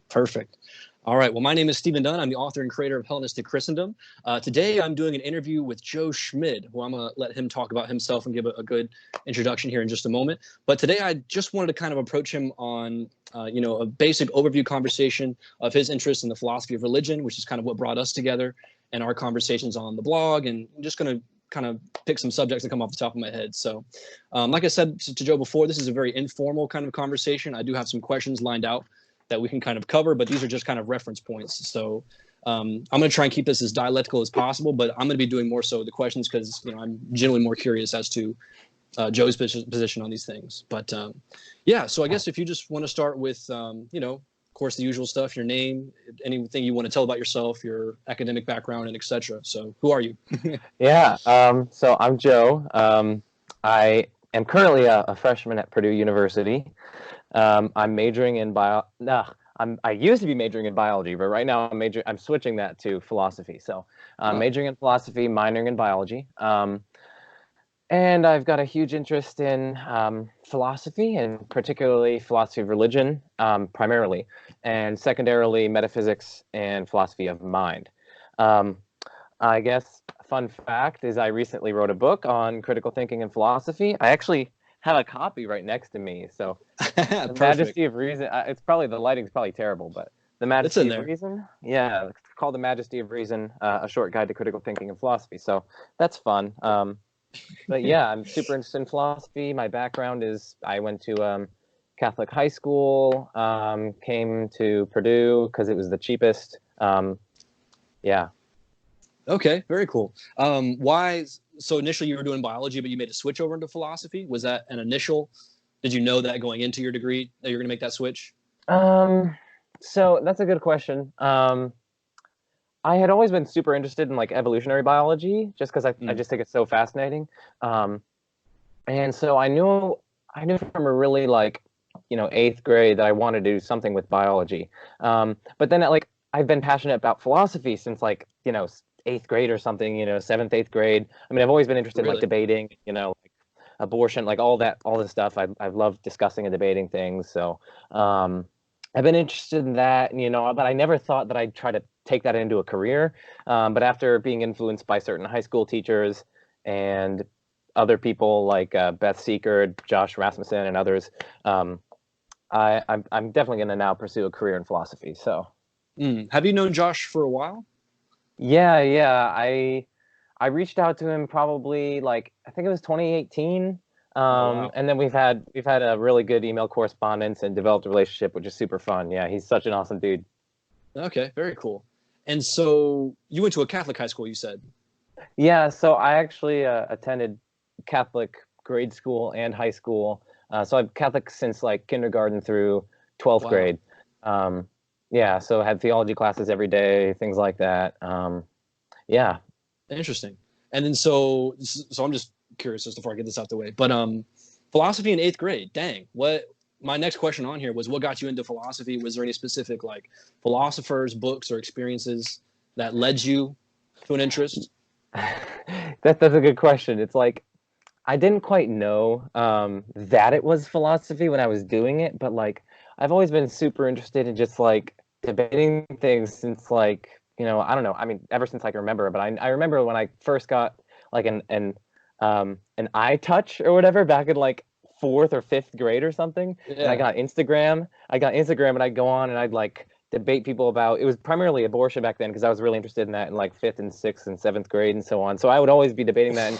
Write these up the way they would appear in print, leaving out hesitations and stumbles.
Perfect. All right. Well, my name is Stephen Dunn. I'm the author and creator of Hellenistic Christendom. Today, I'm doing an interview with Joe Schmid, who I'm going to let him talk about himself and give a good introduction here in just a moment. But today, I just wanted to kind of approach him on, a basic overview conversation of his interest in the philosophy of religion, which is kind of what brought us together, and our conversations on the blog. And I'm just going to kind of pick some subjects that come off the top of my head. So like I said to Joe before, this is a very informal kind of conversation. I do have some questions lined out that we can kind of cover, but these are just kind of reference points. So I'm going to try and keep this as dialectical as possible, but I'm going to be doing more so the questions because, I'm genuinely more curious as to Joe's position on these things. But yeah, so I guess if you just want to start with, of course, the usual stuff, your name, anything you want to tell about yourself, your academic background, and etc. So who are you? Yeah, so I'm Joe. I am currently a freshman at Purdue University. I'm majoring in I used to be majoring in biology, but right now I'm switching that to philosophy. So majoring in philosophy, minoring in biology. And I've got a huge interest in philosophy, and particularly philosophy of religion, primarily, and secondarily metaphysics and philosophy of mind. I guess a fun fact is I recently wrote a book on critical thinking and philosophy. I actually have a copy right next to me. So The Majesty of Reason, it's probably, the lighting's probably terrible, but The Majesty of Reason, yeah, it's called The Majesty of Reason, A Short Guide to Critical Thinking and Philosophy. So that's fun. But yeah, I'm super interested in philosophy. My background is I went to Catholic high school, came to Purdue because it was the cheapest. Yeah. Okay, very cool. Why? So initially you were doing biology, but you made a switch over into philosophy. Was that an initial? Did you know that going into your degree that you're going to make that switch? So that's a good question. I had always been super interested in like evolutionary biology, just because I just think it's so fascinating. And so I knew from a really eighth grade that I wanted to do something with biology. But then I've been passionate about philosophy since eighth grade or something, seventh, eighth grade. I mean, I've always been interested in debating, abortion, all this stuff. I've loved discussing and debating things. So I've been interested in that, but I never thought that I'd try to take that into a career. But after being influenced by certain high school teachers and other people like Beth Seekerd, Josh Rasmussen, and others, I'm definitely going to now pursue a career in philosophy. So, have you known Josh for a while? Yeah. I reached out to him probably I think it was 2018. Wow. And then we've had a really good email correspondence and developed a relationship, which is super fun. Yeah, he's such an awesome dude. Okay, very cool. And so you went to a Catholic high school, you said? Yeah, so I actually attended Catholic grade school and high school. So I'm Catholic since kindergarten through 12th grade. Yeah, so I had theology classes every day, things like that. Yeah. Interesting. And then so I'm just curious just before I get this out the way, but philosophy in eighth grade, dang. My next question on here was what got you into philosophy? Was there any specific philosophers, books, or experiences that led you to an interest? That's a good question. It's I didn't quite know that it was philosophy when I was doing it, but I've always been super interested in just debating things since I don't know. I mean, ever since I can remember. But I remember when I first got an iTouch or whatever back in 4th or 5th grade or something. Yeah. And I got Instagram, and I'd go on and I'd debate people about, it was primarily abortion back then because I was really interested in that in 5th and 6th and 7th grade and so on. So I would always be debating that. And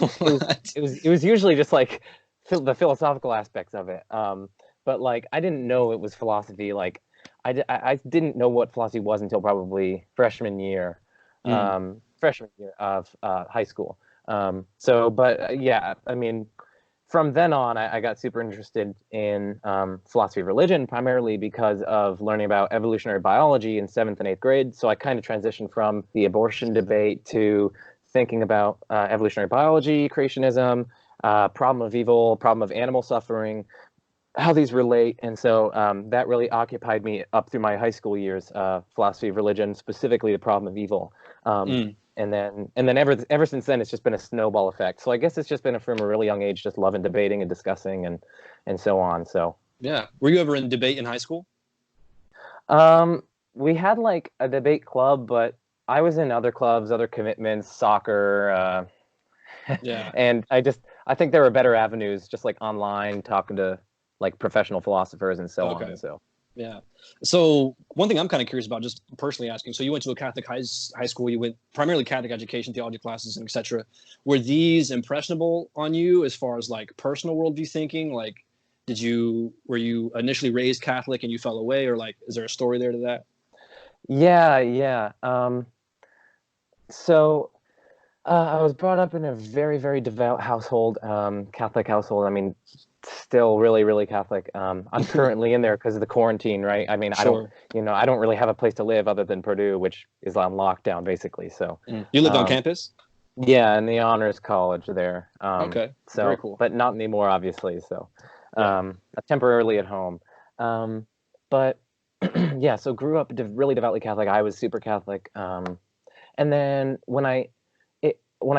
it was usually just the philosophical aspects of it. But I didn't know it was philosophy. I didn't know what philosophy was until probably freshman year of high school. Yeah, I mean, from then on, I got super interested in philosophy of religion, primarily because of learning about evolutionary biology in 7th and 8th grade. So I kind of transitioned from the abortion debate to thinking about evolutionary biology, creationism, problem of evil, problem of animal suffering, how these relate. And so that really occupied me up through my high school years, philosophy of religion, specifically the problem of evil. And then ever since then, it's just been a snowball effect. So I guess it's just been from a really young age, just loving debating and discussing and so on. So yeah, were you ever in debate in high school? we had like a debate club, but I was in other clubs, other commitments, soccer, Yeah. and I think there were better avenues, just like online, talking to like professional philosophers and so on. Okay. So Yeah. So one thing I'm kind of curious about, just personally asking. So you went to a Catholic high school. You went primarily Catholic education, theology classes, and etc. Were these impressionable on you as far as like personal worldview thinking? Like, were you initially raised Catholic and you fell away, or like, is there a story there to that? yeah, yeah. So I was brought up in a very, very devout household, Catholic household. I mean, still really, really Catholic. I'm currently in there because of the quarantine, right? I mean, Sure. I don't really have a place to live other than Purdue, which is on lockdown basically. So, You lived on um, campus? yeah, in the honors college there. Okay. Very So, cool. but not anymore, obviously. So, Yeah. temporarily at home. But yeah, so grew up really devoutly Catholic. I was super Catholic. And then when I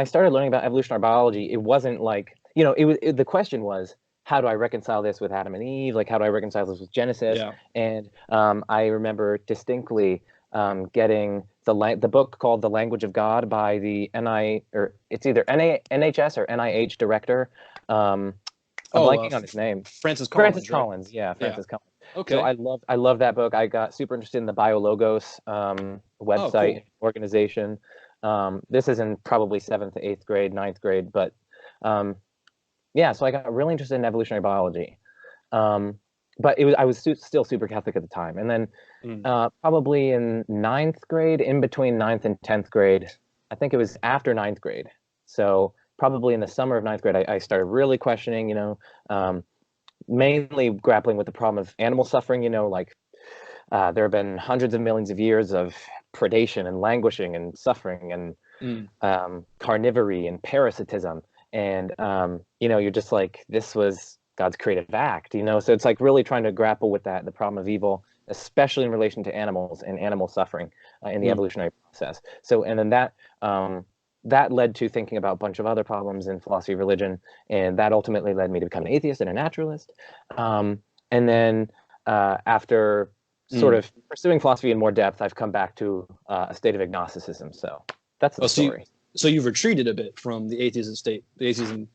started learning about evolutionary biology, it wasn't like, the question was, how do I reconcile this with Adam and Eve? Like, how do I reconcile this with Genesis? Yeah. And I remember distinctly getting the book called The Language of God by the or it's either NHS or NIH director. I'm Oh, blanking on his name. Francis Francis Collins, right? Collins. Yeah, Yeah. Francis Collins. So Okay. I love that book. I got super interested in the BioLogos Oh, website cool. organization. This is in probably seventh, eighth grade, ninth grade, but um, yeah. So I got really interested in evolutionary biology. But I was still super Catholic at the time, and then Mm. probably in ninth grade, in between ninth and 10th grade, I think it was after ninth grade. So probably in the summer of ninth grade, I started really questioning, um, mainly grappling with the problem of animal suffering. Like there have been hundreds of millions of years of predation and languishing and suffering and Mm. carnivory and parasitism. And, you're just like, this was God's creative act, So it's like really trying to grapple with the problem of evil, especially in relation to animals and animal suffering in the Mm. evolutionary process. So, and then that led to thinking about a bunch of other problems in philosophy of religion. And that ultimately led me to become an atheist and a naturalist. And then after sort Mm. of pursuing philosophy in more depth, I've come back to a state of agnosticism. So that's Oh, the story. so you've retreated a bit from the atheism,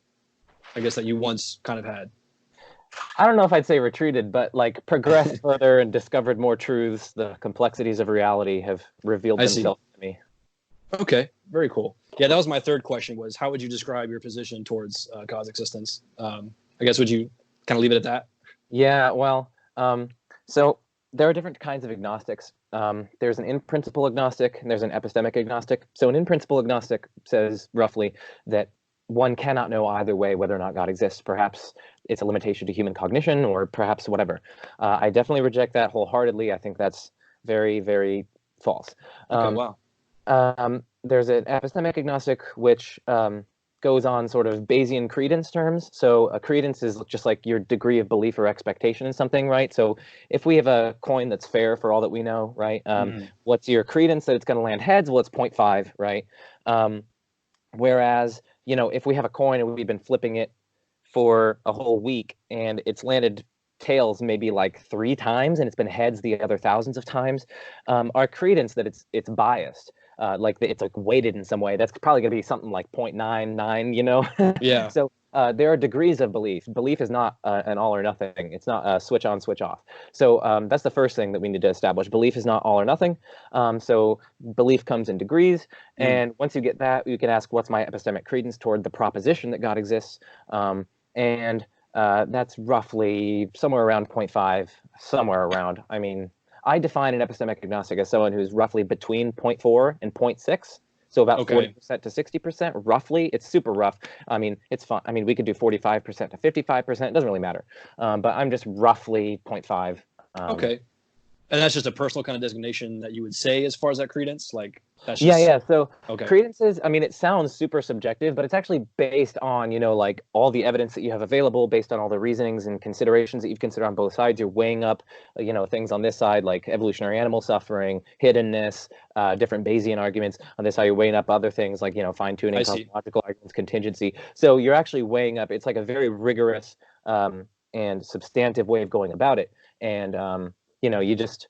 I guess, that you once kind of had. I don't know if I'd say retreated, but like progressed further and discovered more truths. The complexities of reality have revealed I see. themselves to me. Okay, very cool. Yeah, that was my third question. Was how would you describe your position towards God's existence? I guess would you kind of leave it at that? Yeah, well, so there are different kinds of agnostics. There's an in-principle agnostic and there's an epistemic agnostic. So an in-principle agnostic says roughly that one cannot know either way whether or not God exists. Perhaps it's a limitation to human cognition or perhaps whatever. I definitely reject that wholeheartedly. I think that's very, very false. Okay, Um, wow. there's an epistemic agnostic, which goes on sort of Bayesian credence terms. So a credence is just like your degree of belief or expectation in something, right? So if we have a coin that's fair for all that we know, right? Mm. What's your credence that it's going to land heads? Well, it's 0.5, right? Whereas, if we have a coin and we've been flipping it for a whole week and it's landed tails maybe like 3 times and it's been heads the other thousands of times, our credence that it's biased, it's like weighted in some way, that's probably going to be something like 0.99. Yeah. So there are degrees of belief is not an all or nothing. It's not switch on switch off. So that's the first thing that we need to establish. Belief is not all or nothing. So belief comes in degrees, Mm. and once you get that, you can ask, what's my epistemic credence toward the proposition that God exists? And that's roughly somewhere around zero point 0.5, somewhere around. I mean, I define an epistemic agnostic as someone who's roughly between zero point 0.4 and zero point 0.6. So about Okay. 40% to 60%, roughly. It's super rough. I mean, it's fun. I mean, we could do 45% to 55%. It doesn't really matter. But I'm just roughly zero point 0.5. Okay. And that's just a personal kind of designation that you would say as far as that credence? Like that's Yeah, just yeah. So okay. credences, I mean, it sounds super subjective, but it's actually based on, like all the evidence that you have available, based on all the reasonings and considerations that you've considered on both sides. You're weighing up, things on this side, like evolutionary animal suffering, hiddenness, different Bayesian arguments. On this side, you're weighing up other things like, fine-tuning, I see. cosmological arguments, contingency. So you're actually weighing up, it's like a very rigorous and substantive way of going about it. And, you just,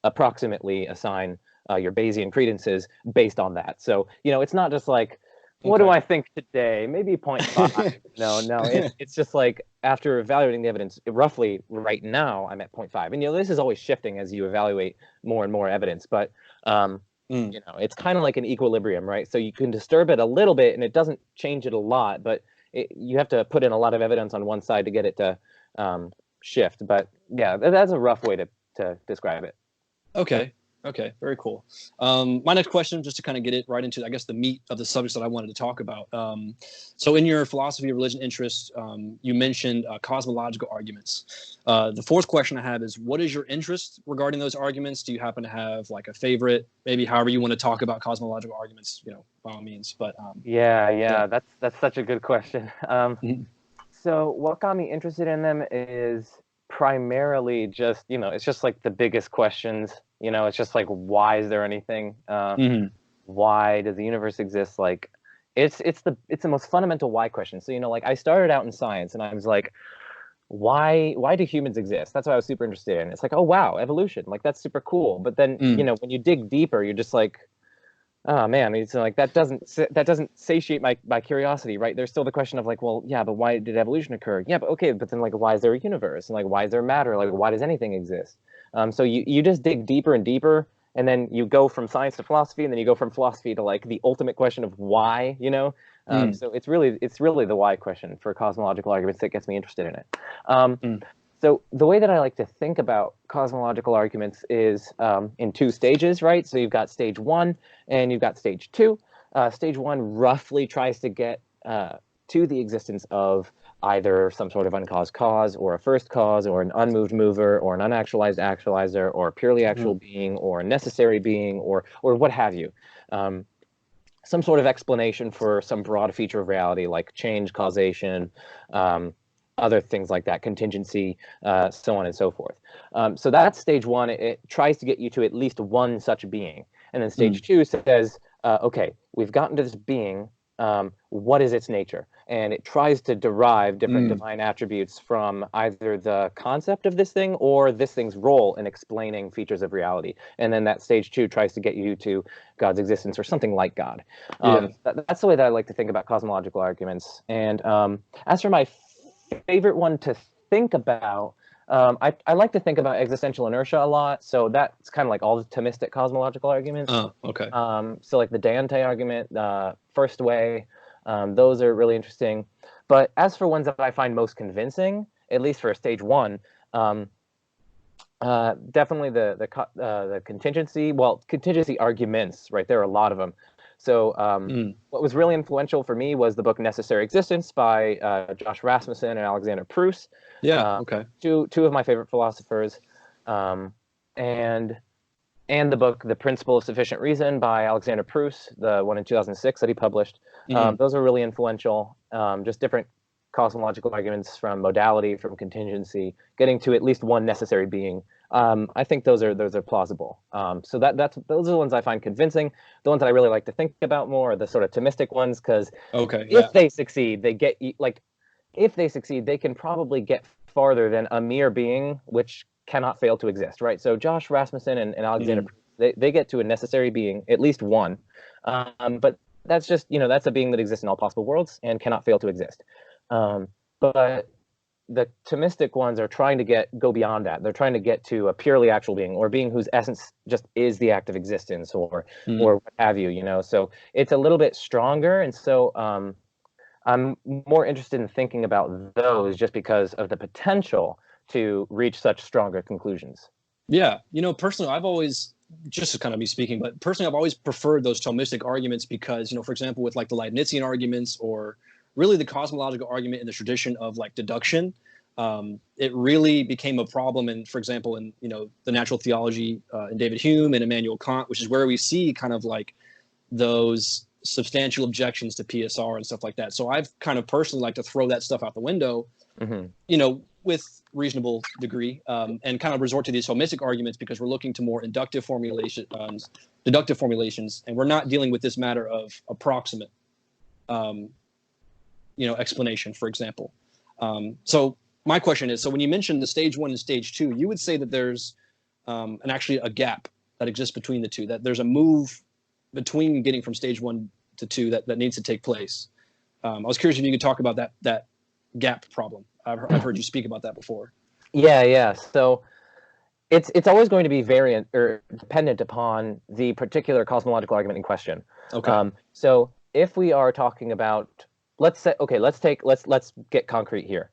approximately assign your Bayesian credences based on that. So, it's not just like, what do Okay. I think today? Maybe 0.5. No, it's just like after evaluating the evidence, roughly right now, I'm at 0.5. And, this is always shifting as you evaluate more and more evidence. But, it's kind of like an equilibrium, right? So you can disturb it a little bit and it doesn't change it a lot, but you have to put in a lot of evidence on one side to get it to shift. But yeah, that's a rough way to describe it. Okay. Okay. Very cool. My next question, just to kind of get it right into, I guess, the meat of the subjects that I wanted to talk about. So in your philosophy of religion interest, you mentioned cosmological arguments. The fourth question I have is, what is your interest regarding those arguments? Do you happen to have like a favorite, maybe however you want to talk about cosmological arguments, by all means. But yeah, that's such a good question. So what got me interested in them is primarily just, it's just like the biggest questions. It's just like, why is there anything? Why does the universe exist? Like, it's the most fundamental why question. So, like I started out in science and I was like, why do humans exist? That's what I was super interested in. It's like, oh wow, evolution, like that's super cool. But then, when you dig deeper, you're just like, oh man, it's like that doesn't satiate my curiosity, right? There's still the question of like, well, yeah, but why did evolution occur? Yeah, but okay, but then like, why is there a universe? And like, why is there matter? Like, why does anything exist? So you just dig deeper and deeper, and then you go from science to philosophy, and then you go from philosophy to like the ultimate question of why, So it's really the why question for cosmological arguments that gets me interested in it. So the way that I like to think about cosmological arguments is in two stages, right? So you've got stage one and you've got stage two. Stage one roughly tries to get to the existence of either some sort of uncaused cause or a first cause or an unmoved mover or an unactualized actualizer or a purely actual being or a necessary being or what have you. Some sort of explanation for some broad feature of reality like change, causation, other things like that, contingency, so on and so forth. So that's stage one. It tries to get you to at least one such being. And then stage two says, okay, we've gotten to this being. What is its nature? And it tries to derive different divine attributes from either the concept of this thing or this thing's role in explaining features of reality. And then that stage two tries to get you to God's existence or something like God. That's the way that I like to think about cosmological arguments. And as for my favorite one to think about, I like to think about existential inertia a lot. So that's kind of like all the Thomistic cosmological arguments. Oh, okay. So like the Dante argument, first way, those are really interesting. But as for ones that I find most convincing, at least for stage one, definitely the contingency arguments, right? There are a lot of them. So what was really influential for me was the book Necessary Existence by Josh Rasmussen and Alexander Pruss. Yeah, okay. Two of my favorite philosophers. And the book The Principle of Sufficient Reason by Alexander Pruss, the one in 2006 that he published. Those are really influential. Just different cosmological arguments from modality, from contingency, getting to at least one necessary being. I think those are plausible. So those are the ones I find convincing. The ones that I really like to think about more are the sort of Thomistic ones, because if they succeed, they can probably get farther than a mere being, which cannot fail to exist, right? So Josh Rasmussen and Alexander, they get to a necessary being, at least one. But that's just, that's a being that exists in all possible worlds and cannot fail to exist. But the Thomistic ones are trying to go beyond that. They're trying to get to a purely actual being, or a being whose essence just is the act of existence, or what have you, So it's a little bit stronger, and so I'm more interested in thinking about those just because of the potential to reach such stronger conclusions. Yeah, personally, I've always, just to kind of be speaking, but personally, I've always preferred those Thomistic arguments because, for example, with like the Leibnizian arguments, or really the cosmological argument in the tradition of like deduction, it really became a problem. And for example, in the natural theology in David Hume and Immanuel Kant, which is where we see kind of like those substantial objections to PSR and stuff like that. So I've kind of personally like to throw that stuff out the window, with reasonable degree, and kind of resort to these Thomistic arguments because we're looking to more deductive formulations, and we're not dealing with this matter of approximate, explanation, for example. So my question is, so when you mentioned the stage one and stage two, you would say that there's and actually a gap that exists between the two, that there's a move between getting from stage 1 to 2 that needs to take place. I was curious if you could talk about that gap problem. I've heard you speak about that before. Yeah. So it's always going to be variant or dependent upon the particular cosmological argument in question. Okay. So if we are talking about, let's get concrete here,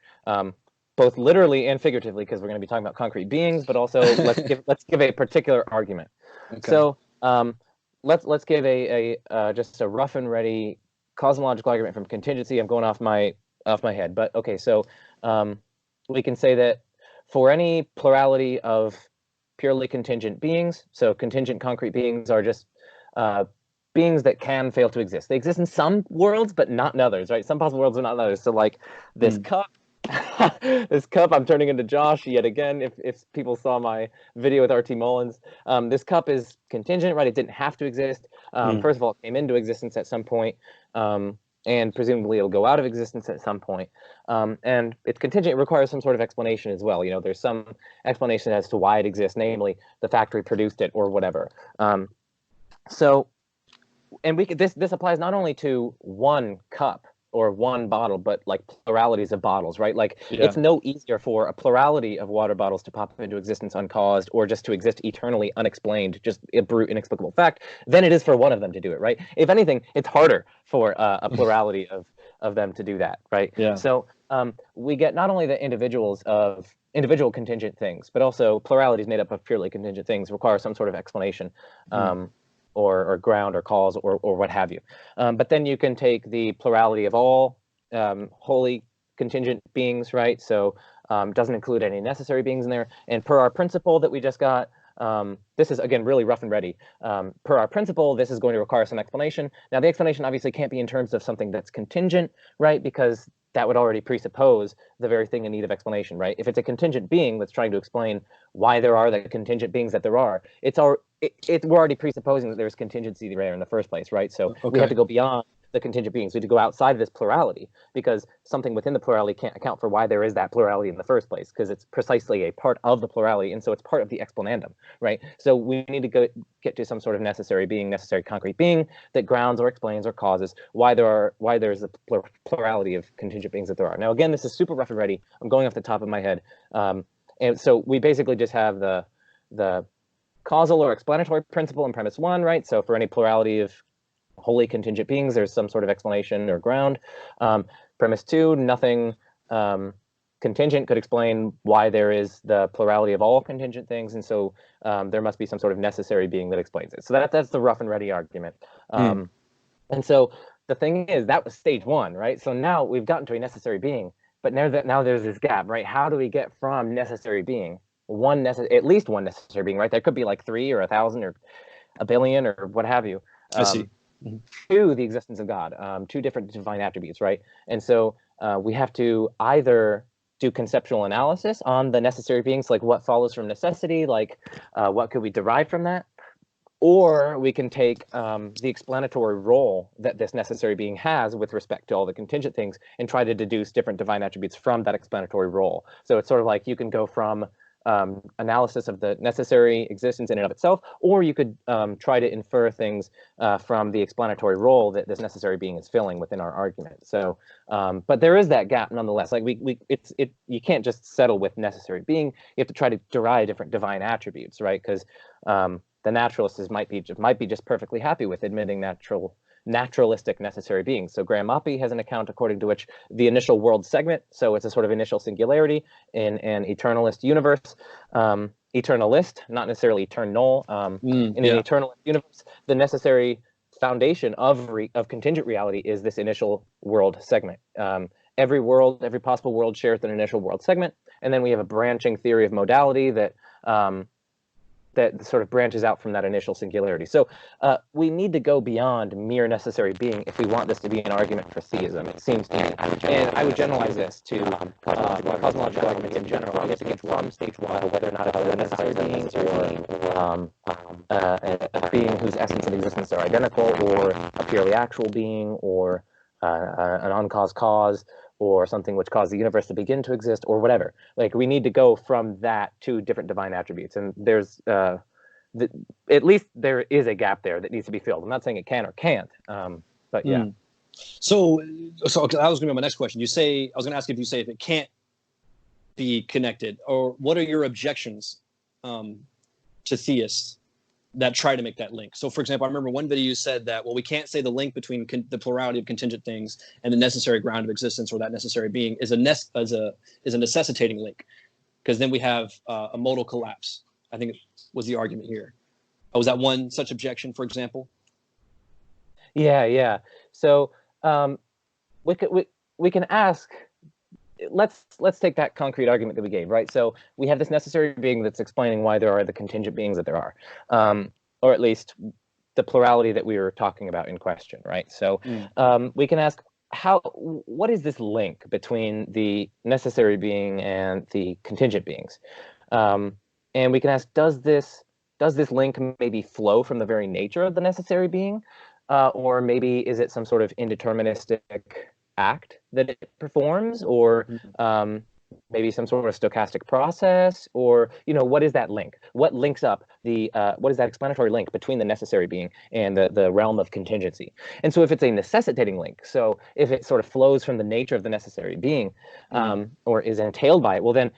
both literally and figuratively, because we're going to be talking about concrete beings, but also let's give a particular argument. Okay. So let's give a just a rough and ready cosmological argument from contingency. I'm going off my head, but okay. So we can say that for any plurality of purely contingent beings, so contingent concrete beings are just beings that can fail to exist. They exist in some worlds, but not in others, right? Some possible worlds are not in others. So like this cup, this cup, I'm turning into Josh yet again. If people saw my video with RT Mullins, this cup is contingent, right? It didn't have to exist. First of all, it came into existence at some point. And presumably it'll go out of existence at some point. And it's contingent. It requires some sort of explanation as well. You know, there's some explanation as to why it exists, namely the factory produced it or whatever. So, and this applies not only to one cup or one bottle, but like pluralities of bottles, right? Like it's no easier for a plurality of water bottles to pop into existence uncaused or just to exist eternally unexplained, just a brute inexplicable fact, than it is for one of them to do it, right? If anything, it's harder for a plurality of them to do that, right? Yeah. So we get not only the individual contingent things, but also pluralities made up of purely contingent things require some sort of explanation. Or ground or cause or what have you. But then you can take the plurality of all wholly contingent beings, right? So doesn't include any necessary beings in there. And per our principle that we just got, this is, again, really rough and ready. Per our principle, this is going to require some explanation. Now, the explanation obviously can't be in terms of something that's contingent, right? Because that would already presuppose the very thing in need of explanation, right? If it's a contingent being that's trying to explain why there are the contingent beings that there are, we're already presupposing that there's contingency there in the first place, right? So we have to go beyond the contingent beings. We have to go outside of this plurality because something within the plurality can't account for why there is that plurality in the first place because it's precisely a part of the plurality, and so it's part of the explanandum, right? So we need to get to some sort of necessary being, necessary concrete being that grounds or explains or causes why there's a plurality of contingent beings that there are. Now, again, this is super rough and ready. I'm going off the top of my head, and so we basically just have the causal or explanatory principle in premise 1, right? So for any plurality of wholly contingent beings, there's some sort of explanation or ground. Premise 2, nothing contingent could explain why there is the plurality of all contingent things, and so there must be some sort of necessary being that explains it. So that's the rough and ready argument. And so the thing is, that was stage 1, right? So now we've gotten to a necessary being, but now there's this gap, right? How do we get from necessary being, at least one necessary being, right? There could be like 3 or 1,000 or a billion or what have you. I see. To the existence of God, 2 different divine attributes, right? And so we have to either do conceptual analysis on the necessary beings, like what follows from necessity, like what could we derive from that, or we can take the explanatory role that this necessary being has with respect to all the contingent things and try to deduce different divine attributes from that explanatory role. So it's sort of like you can go from analysis of the necessary existence in and of itself, or you could try to infer things from the explanatory role that this necessary being is filling within our argument. So, but there is that gap nonetheless. Like you can't just settle with necessary being. You have to try to derive different divine attributes, right? Because the naturalists might be just perfectly happy with admitting naturalistic necessary beings. So Graham Oppy has an account according to which the initial world segment, so it's a sort of initial singularity in an eternalist universe, eternalist, not necessarily eternal, in an eternalist universe, the necessary foundation of contingent reality is this initial world segment. Every possible world shares an initial world segment, and then we have a branching theory of modality that sort of branches out from that initial singularity. So we need to go beyond mere necessary being if we want this to be an argument for theism, it seems to me. And I would generalize this to cosmological arguments in general. We have to get from stage 1, whether or not it's a necessary being or a being whose essence and existence are identical, or a purely actual being, or an uncaused cause, or something which caused the universe to begin to exist, or whatever. Like, we need to go from that to different divine attributes, and there's at least there is a gap there that needs to be filled. I'm not saying it can or can't, but yeah. So that was going to be my next question. I was going to ask if you say if it can't be connected, or what are your objections to theists that try to make that link? So, for example, I remember one video you said that, well, we can't say the link between the plurality of contingent things and the necessary ground of existence, or that necessary being, is a necessitating link, because then we have a modal collapse, I think was the argument here. Was that one such objection, for example? Yeah. So we can ask. Let's take that concrete argument that we gave, right? So we have this necessary being that's explaining why there are the contingent beings that there are, or at least the plurality that we were talking about in question, right? So we can ask, what is this link between the necessary being and the contingent beings? And we can ask, does this link maybe flow from the very nature of the necessary being, or maybe is it some sort of indeterministic act that it performs, or maybe some sort of stochastic process, or what is that link? What links up what is that explanatory link between the necessary being and the realm of contingency? And so if it's a necessitating link, so if it sort of flows from the nature of the necessary being, or is entailed by it, well then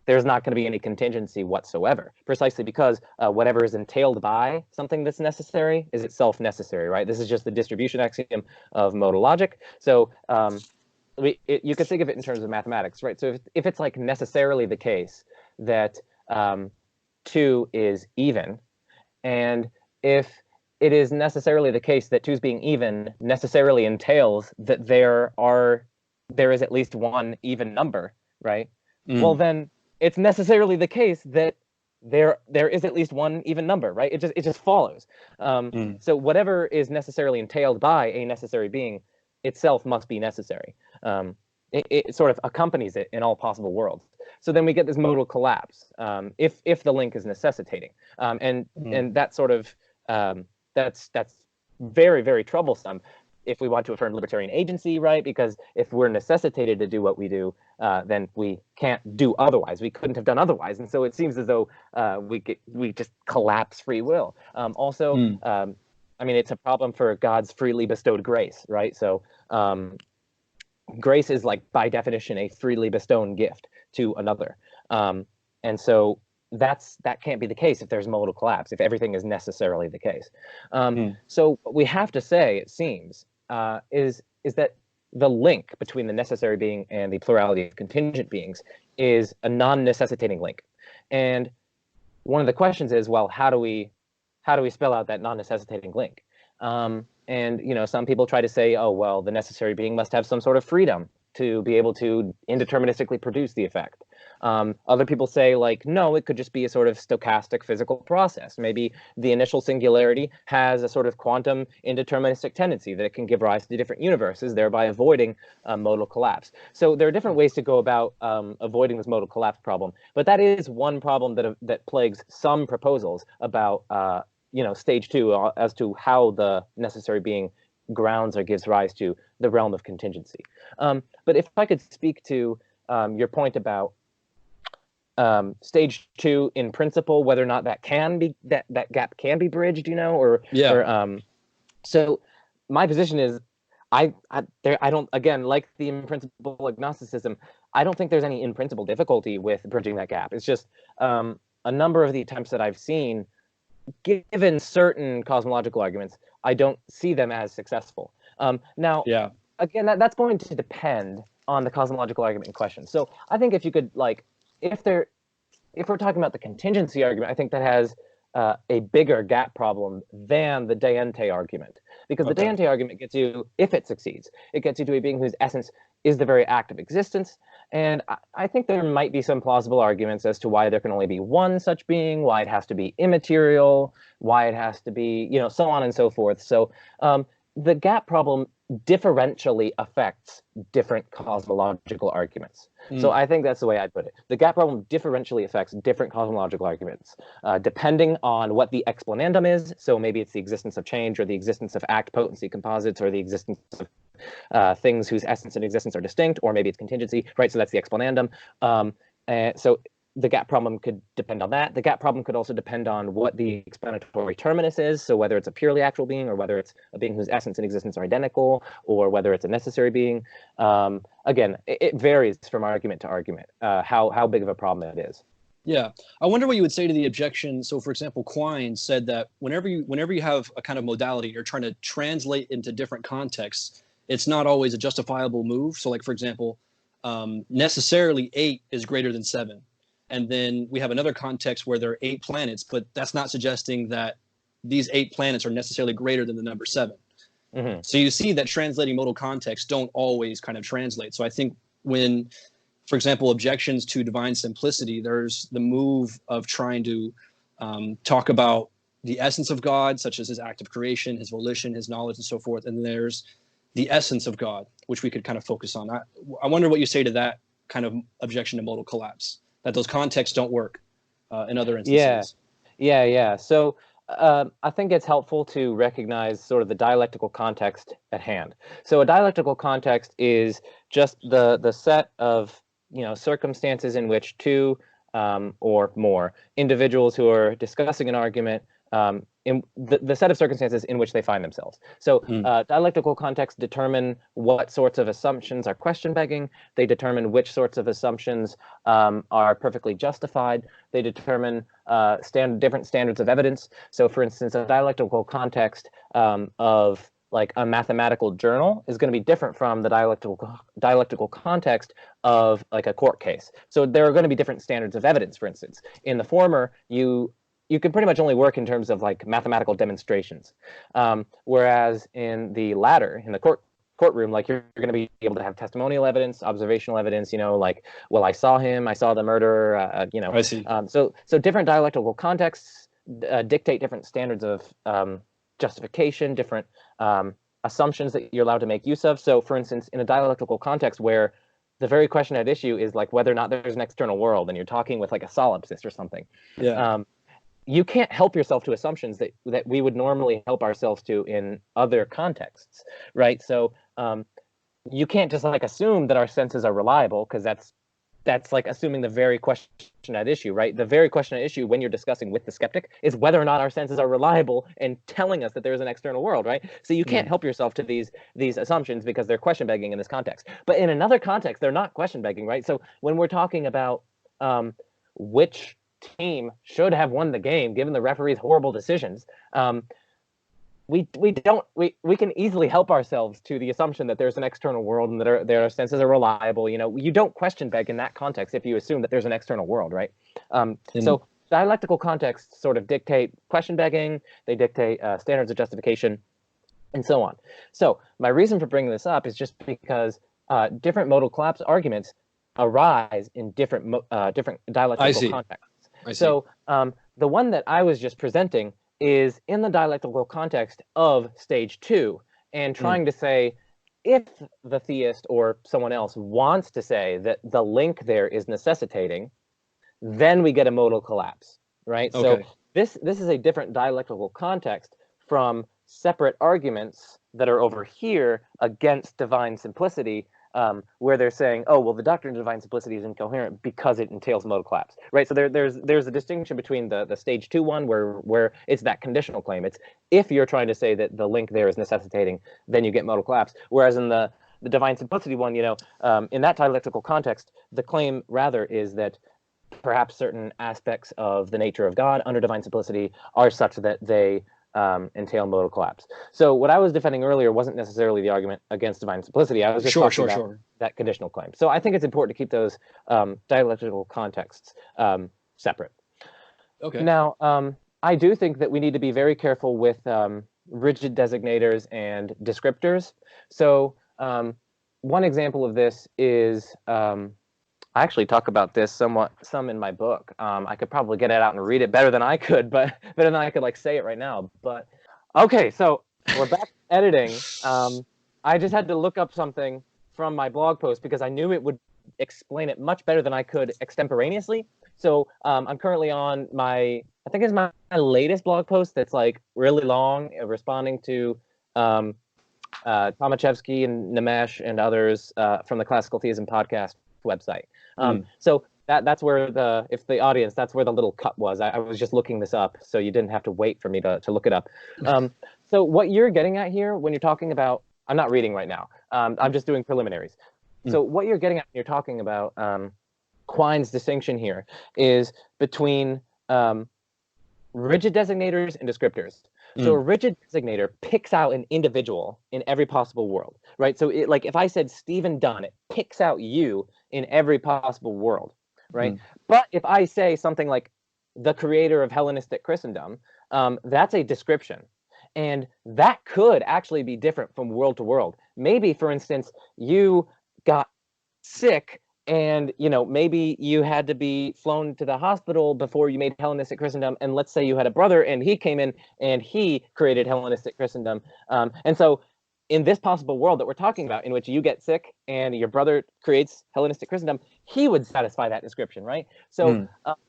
there's not going to be any contingency whatsoever, precisely because whatever is entailed by something that's necessary is itself necessary, right? This is just the distribution axiom of modal logic. So you could think of it in terms of mathematics, right? So if it's like necessarily the case that 2 is even, and if it is necessarily the case that 2's being even necessarily entails that there is at least one even number, right? Well, then it's necessarily the case that there is at least one even number, right? It just follows. So whatever is necessarily entailed by a necessary being itself must be necessary. It sort of accompanies it in all possible worlds. So then we get this modal collapse if the link is necessitating, and that sort of that's very, very troublesome if we want to affirm libertarian agency, right? Because if we're necessitated to do what we do, then we can't do otherwise. We couldn't have done otherwise. And so it seems as though we just collapse free will. Also, I mean, it's a problem for God's freely bestowed grace, right? So grace is, like, by definition, a freely bestowed gift to another. And so that can't be the case if there's modal collapse, if everything is necessarily the case. So what we have to say, it seems, is that the link between the necessary being and the plurality of contingent beings is a non-necessitating link. And one of the questions is, well, how do we spell out that non-necessitating link? And some people try to say, oh, well, the necessary being must have some sort of freedom to be able to indeterministically produce the effect. Other people say, like, no, it could just be a sort of stochastic physical process. Maybe the initial singularity has a sort of quantum indeterministic tendency that it can give rise to different universes, thereby avoiding modal collapse. So there are different ways to go about avoiding this modal collapse problem. But that is one problem that plagues some proposals about stage 2 as to how the necessary being grounds or gives rise to the realm of contingency. But if I could speak to your point about stage 2 in principle, whether or not that gap can be bridged, so my position is I don't, again, like the in principle agnosticism, I don't think there's any in principle difficulty with bridging that gap. It's just a number of the attempts that I've seen, given certain cosmological arguments, I don't see them as successful. Now, again, that's going to depend on the cosmological argument in question. So I think if you could, like, if we're talking about the contingency argument, I think that has a bigger gap problem than the de ente argument. Because the de ente argument gets you, if it succeeds, it gets you to a being whose essence is the very act of existence. And I think there might be some plausible arguments as to why there can only be one such being, why it has to be immaterial, why it has to be, so on and so forth. So the gap problem differentially affects different cosmological arguments. So I think that's the way I'd put it. The gap problem differentially affects different cosmological arguments, depending on what the explanandum is. So maybe it's the existence of change, or the existence of act potency composites, or the existence of things whose essence and existence are distinct, or maybe it's contingency, right? So that's the explanandum. And so the gap problem could depend on that. The gap problem could also depend on what the explanatory terminus is. So whether it's a purely actual being, or whether it's a being whose essence and existence are identical, or whether it's a necessary being. Again, it varies from argument to argument, how big of a problem it is. Yeah, I wonder what you would say to the objection. So, for example, Quinns said that whenever you have a kind of modality, you're trying to translate into different contexts. It's not always a justifiable move. So, like for example, necessarily 8 is greater than 7. And then we have another context where there are 8 planets, but that's not suggesting that these 8 planets are necessarily greater than the number 7. Mm-hmm. So you see that translating modal contexts don't always kind of translate. So I think when, for example, objections to divine simplicity, there's the move of trying to talk about the essence of God, such as his act of creation, his volition, his knowledge, and so forth. And there's the essence of God, which we could kind of focus on. I wonder what you say to that kind of objection to modal collapse, that those contexts don't work in other instances. Yeah. So I think it's helpful to recognize sort of the dialectical context at hand. So a dialectical context is just the set of circumstances in which two or more individuals who are discussing an argument, in the set of circumstances in which they find themselves. So dialectical contexts determine what sorts of assumptions are question begging. They determine which sorts of assumptions are perfectly justified. They determine different standards of evidence. So for instance, a dialectical context of like a mathematical journal is going to be different from the dialectical context of like a court case. So there are going to be different standards of evidence, for instance. In the former, you can pretty much only work in terms of like mathematical demonstrations. Whereas in the latter, in the courtroom, like you're going to be able to have testimonial evidence, observational evidence, like, well, I saw him, I saw the murderer, I see. So different dialectical contexts dictate different standards of justification, different assumptions that you're allowed to make use of. So for instance, in a dialectical context where the very question at issue is like whether or not there's an external world, and you're talking with like a solipsist or something. Yeah. You can't help yourself to assumptions that we would normally help ourselves to in other contexts, right? So you can't just like assume that our senses are reliable, because that's like assuming the very question at issue, right? The very question at issue when you're discussing with the skeptic is whether or not our senses are reliable and telling us that there's an external world, right? So you can't help yourself to these assumptions because they're question begging in this context. But in another context, they're not question begging, right? So when we're talking about which team should have won the game given the referee's horrible decisions, we can easily help ourselves to the assumption that there's an external world and that their senses are reliable. You don't question beg in that context if you assume that there's an external world, right? So dialectical contexts sort of dictate question begging, they dictate standards of justification, and so on. So my reason for bringing this up is just because different modal collapse arguments arise in different dialectical contexts. So the one that I was just presenting is in the dialectical context of stage 2, and trying to say, if the theist or someone else wants to say that the link there is necessitating, then we get a modal collapse, right? Okay. So this is a different dialectical context from separate arguments that are over here against divine simplicity, where they're saying, oh, well, the doctrine of divine simplicity is incoherent because it entails modal collapse, right? So there's a distinction between the stage 2 one where it's that conditional claim. It's if you're trying to say that the link there is necessitating, then you get modal collapse. Whereas in the divine simplicity one, in that dialectical context, the claim rather is that perhaps certain aspects of the nature of God under divine simplicity are such that they entail modal collapse. So what I was defending earlier wasn't necessarily the argument against divine simplicity. I was just talking about that conditional claim. So I think it's important to keep those dialectical contexts separate. Okay. Now, I do think that we need to be very careful with rigid designators and descriptors. So one example of this is I actually talk about this some in my book. I could probably get it out and read it better than I could, but better than I could like say it right now. But okay, so we're back editing. I just had to look up something from my blog post because I knew it would explain it much better than I could extemporaneously. So I'm currently on I think it's my latest blog post that's like really long, responding to Tomaszewski and Nimesh and others from the Classical Theism podcast website. So that's where if the audience, that's where the little cut was. I was just looking this up, so you didn't have to wait for me to look it up. So what you're getting at here when you're talking about, I'm not reading right now. I'm just doing preliminaries. So what you're getting at when you're talking about Quinns' distinction here is between rigid designators and descriptors. So a rigid designator picks out an individual in every possible world, right? So like if I said Stephen Dunn, it picks out you in every possible world, right? But if I say something like the creator of Hellenistic Christendom, that's a description. And that could actually be different from world to world. Maybe, for instance, you got sick and, you know, maybe you had to be flown to the hospital before you made Hellenistic Christendom. And let's say you had a brother and he came in and he created Hellenistic Christendom. And so in this possible world that we're talking about, in which you get sick and your brother creates Hellenistic Christendom, he would satisfy that description, right? So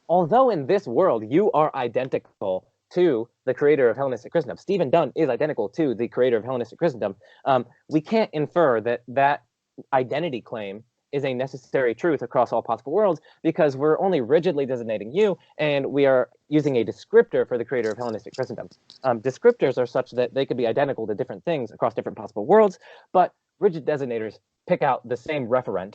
although in this world you are identical to the creator of Hellenistic Christendom, Stephen Dunn is identical to the creator of Hellenistic Christendom, we can't infer that that identity claim is a necessary truth across all possible worlds, because we're only rigidly designating you, and we are using a descriptor for the creator of Hellenistic Christendom. Descriptors are such that they could be identical to different things across different possible worlds, but rigid designators pick out the same referent,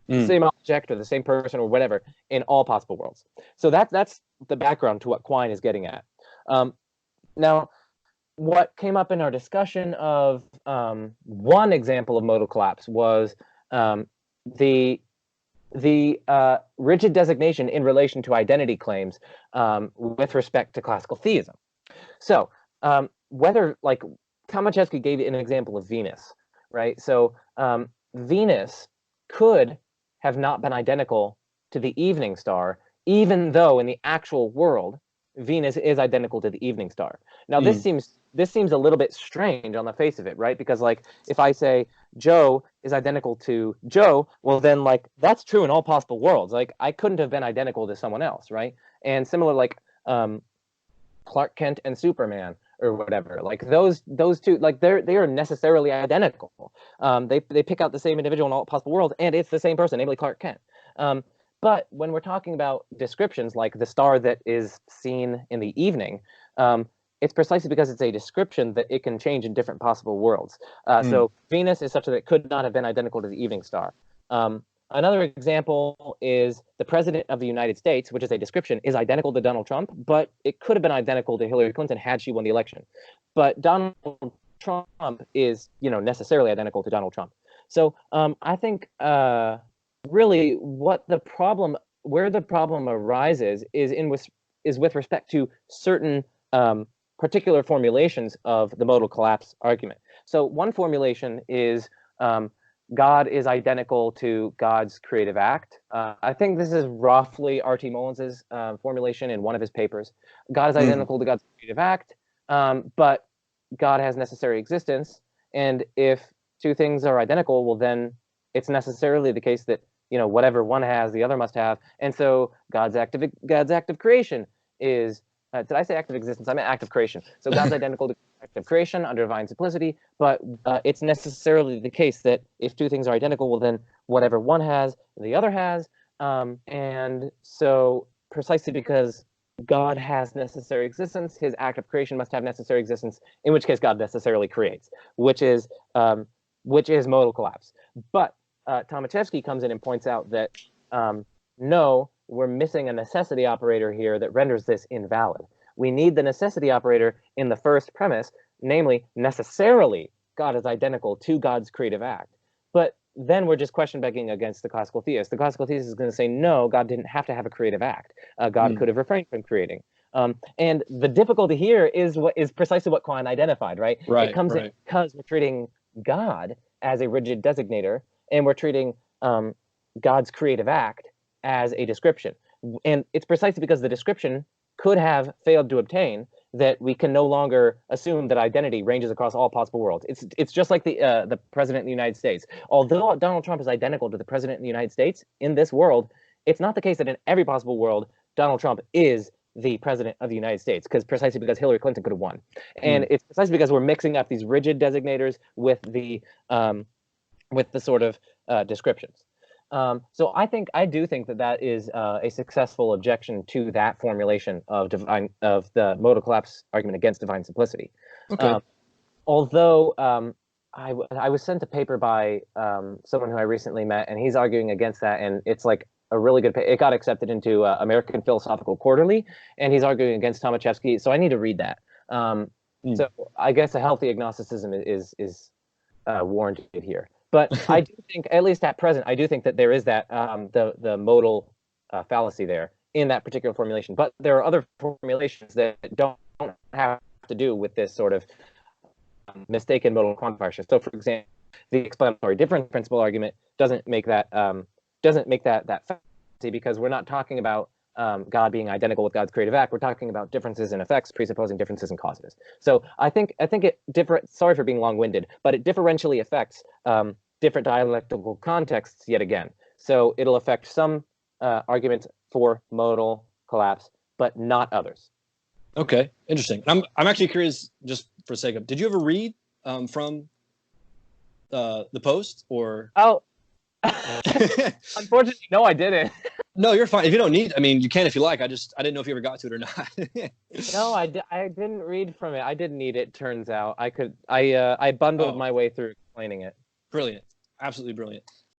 the same object or the same person or whatever in all possible worlds. So that's the background to what Quine is getting at. Now, what came up in our discussion of one example of modal collapse was the rigid designation in relation to identity claims with respect to classical theism. So whether, like, Tomaszewski gave an example of Venus, right? So Venus could have not been identical to the evening star, even though in the actual world Venus is identical to the evening star. Now this seems a little bit strange on the face of it, right? Because, like, if I say Joe is identical to Joe, well then, like, that's true in all possible worlds. Like, I couldn't have been identical to someone else, right? And similar, like Clark Kent and Superman or whatever, like those two, like they are necessarily identical. They pick out the same individual in all possible worlds, and it's the same person, namely Clark Kent. But when we're talking about descriptions like the star that is seen in the evening, it's precisely because it's a description that it can change in different possible worlds. So Venus is such that it could not have been identical to the evening star. Another example is the president of the United States, which is a description, is identical to Donald Trump, but it could have been identical to Hillary Clinton had she won the election. But Donald Trump is, you know, necessarily identical to Donald Trump. So I think really where the problem arises is with respect to certain particular formulations of the modal collapse argument. So one formulation is God is identical to God's creative act. I think this is roughly R.T. Mullins's formulation in one of his papers. God is identical to God's creative act, but God has necessary existence. And if two things are identical, well, then it's necessarily the case that, you know, whatever one has, the other must have. And so God's act of creation is, did I say act of existence? I meant act of creation. So God's identical to act of creation under divine simplicity, but it's necessarily the case that if two things are identical, well, then whatever one has, the other has. And so precisely because God has necessary existence, his act of creation must have necessary existence, in which case God necessarily creates, which is modal collapse. But Tomaszewski comes in and points out that no, we're missing a necessity operator here that renders this invalid. We need the necessity operator in the first premise, namely, necessarily God is identical to God's creative act. But then we're just question begging against the classical theist. The classical theist is going to say, no, God didn't have to have a creative act. God could have refrained from creating. And the difficulty here is precisely what Quine identified, right? It comes in because we're treating God as a rigid designator, and we're treating God's creative act as a description. And it's precisely because the description could have failed to obtain that we can no longer assume that identity ranges across all possible worlds. It's just like the president of the United States. Although Donald Trump is identical to the president of the United States in this world, it's not the case that in every possible world Donald Trump is the president of the United States, precisely because Hillary Clinton could have won. And it's precisely because we're mixing up these rigid designators with the sort of descriptions. So I do think that is a successful objection to that formulation of the modal collapse argument against divine simplicity. Okay. Although I was sent a paper by someone who I recently met, and he's arguing against that, and it's like a really good paper. It got accepted into American Philosophical Quarterly, and he's arguing against Tomaszewski, so I need to read that. So I guess a healthy agnosticism is warranted here. But I do think, at least at present, I do think that there is that the modal fallacy there in that particular formulation. But there are other formulations that don't have to do with this sort of mistaken modal quantifier shift. So, for example, the explanatory difference principle argument doesn't make that fallacy, because we're not talking about God being identical with God's creative act. We're talking about differences in effects presupposing differences in causes. So I think it sorry for being long-winded, but it differentially affects different dialectical contexts yet again. So it'll affect some arguments for modal collapse, but not others. Okay, interesting. I'm actually curious, just for the sake of, did you ever read from the post, or? Oh, unfortunately, no, I didn't. No, you're fine. If you don't need, I mean, you can if you like. I didn't know if you ever got to it or not. No, I didn't read from it. I didn't need it. Turns out I bundled my way through explaining it. Brilliant. Absolutely brilliant.